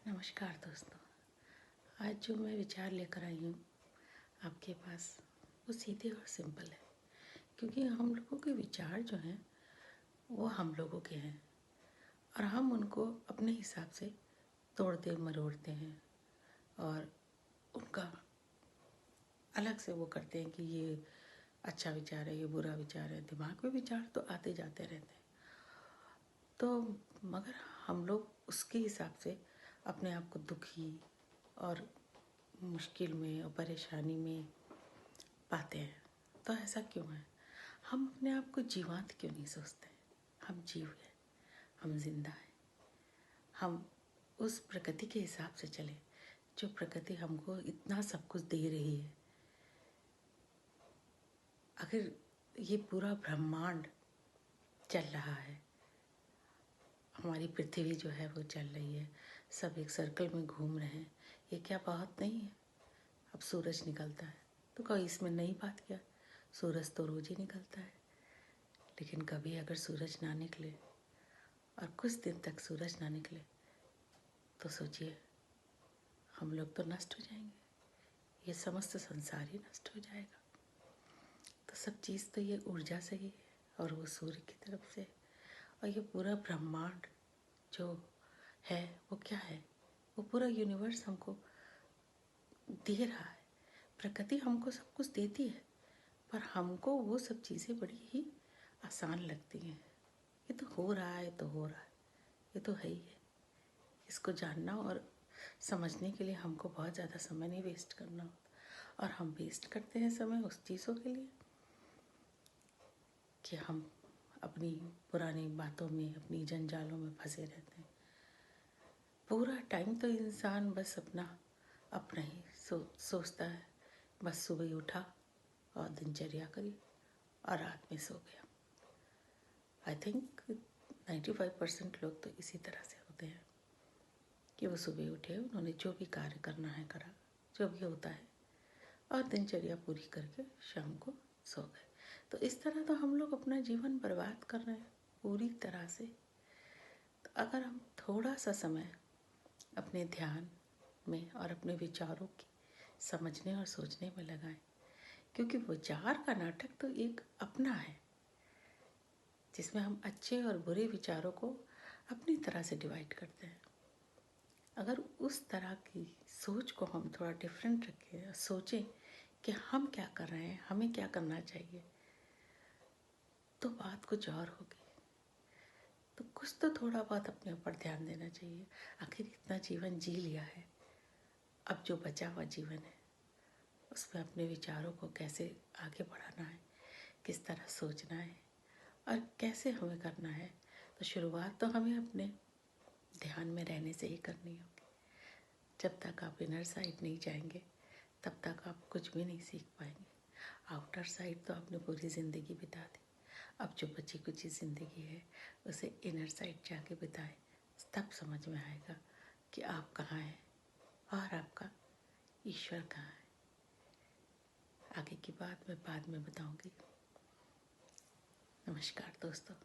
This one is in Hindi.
नमस्कार दोस्तों। आज जो मैं विचार लेकर आई हूँ आपके पास, वो सीधे और सिंपल है। क्योंकि हम लोगों के विचार जो हैं वो हम लोगों के हैं और हम उनको अपने हिसाब से तोड़ते मरोड़ते हैं और उनका अलग से वो करते हैं कि ये अच्छा विचार है, ये बुरा विचार है। दिमाग में विचार तो आते जाते रहते हैं, तो मगर हम लोग उसके हिसाब से अपने आप को दुखी और मुश्किल में और परेशानी में पाते हैं। तो ऐसा क्यों है? हम अपने आप को जीवांत क्यों नहीं सोचते? हम जीव हैं, हम जिंदा हैं। हम उस प्रकृति के हिसाब से चले जो प्रकृति हमको इतना सब कुछ दे रही है। अगर ये पूरा ब्रह्मांड चल रहा है, हमारी पृथ्वी जो है वो चल रही है, सब एक सर्कल में घूम रहे हैं, ये क्या बहुत नहीं है? अब सूरज निकलता है तो कोई इसमें नई बात क्या? सूरज तो रोज ही निकलता है। लेकिन कभी अगर सूरज ना निकले और कुछ दिन तक सूरज ना निकले तो सोचिए, हम लोग तो नष्ट हो जाएंगे, ये समस्त संसार ही नष्ट हो जाएगा। तो सब चीज़ तो ये ऊर्जा से ही है और वो सूर्य की तरफ से। और ये पूरा ब्रह्मांड जो है वो क्या है? वो पूरा यूनिवर्स हमको दे रहा है। प्रकृति हमको सब कुछ देती है, पर हमको वो सब चीज़ें बड़ी ही आसान लगती हैं। ये तो हो रहा है तो हो रहा है, ये तो है ही है। इसको जानना और समझने के लिए हमको बहुत ज़्यादा समय नहीं वेस्ट करना होता, और हम वेस्ट करते हैं समय उस चीज़ों के लिए कि हम अपनी पुरानी बातों में, अपनी जंजालों में फंसे रहते हैं। पूरा टाइम तो इंसान बस अपना ही सोचता है। बस सुबह उठा और दिनचर्या करी और रात में सो गया। आई थिंक 95% लोग तो इसी तरह से होते हैं कि वो सुबह उठे, उन्होंने जो भी कार्य करना है करा, जो भी होता है, और दिनचर्या पूरी करके शाम को सो गए। तो इस तरह तो हम लोग अपना जीवन बर्बाद कर रहे हैं पूरी तरह से। तो अगर हम थोड़ा सा समय अपने ध्यान में और अपने विचारों की समझने और सोचने में लगाएं, क्योंकि विचार का नाटक तो एक अपना है जिसमें हम अच्छे और बुरे विचारों को अपनी तरह से डिवाइड करते हैं। अगर उस तरह की सोच को हम थोड़ा डिफरेंट रखें, सोचें कि हम क्या कर रहे हैं, हमें क्या करना चाहिए, तो बात कुछ और होगी। तो कुछ तो थोड़ा बहुत अपने ऊपर ध्यान देना चाहिए। आखिर इतना जीवन जी लिया है, अब जो बचा हुआ जीवन है उसमें अपने विचारों को कैसे आगे बढ़ाना है, किस तरह सोचना है और कैसे हमें करना है। तो शुरुआत तो हमें अपने ध्यान में रहने से ही करनी होगी। जब तक आप इनर साइड नहीं जाएंगे तब तक आप कुछ भी नहीं सीख पाएंगे। आउटर साइड तो आपने पूरी ज़िंदगी बिता दी, अब जो बची कुछ ज़िंदगी है उसे इनर साइड जाके बिताएं, तब समझ में आएगा कि आप कहाँ हैं और आपका ईश्वर कहाँ है। आगे की बात मैं बाद में बताऊंगी। नमस्कार दोस्तों।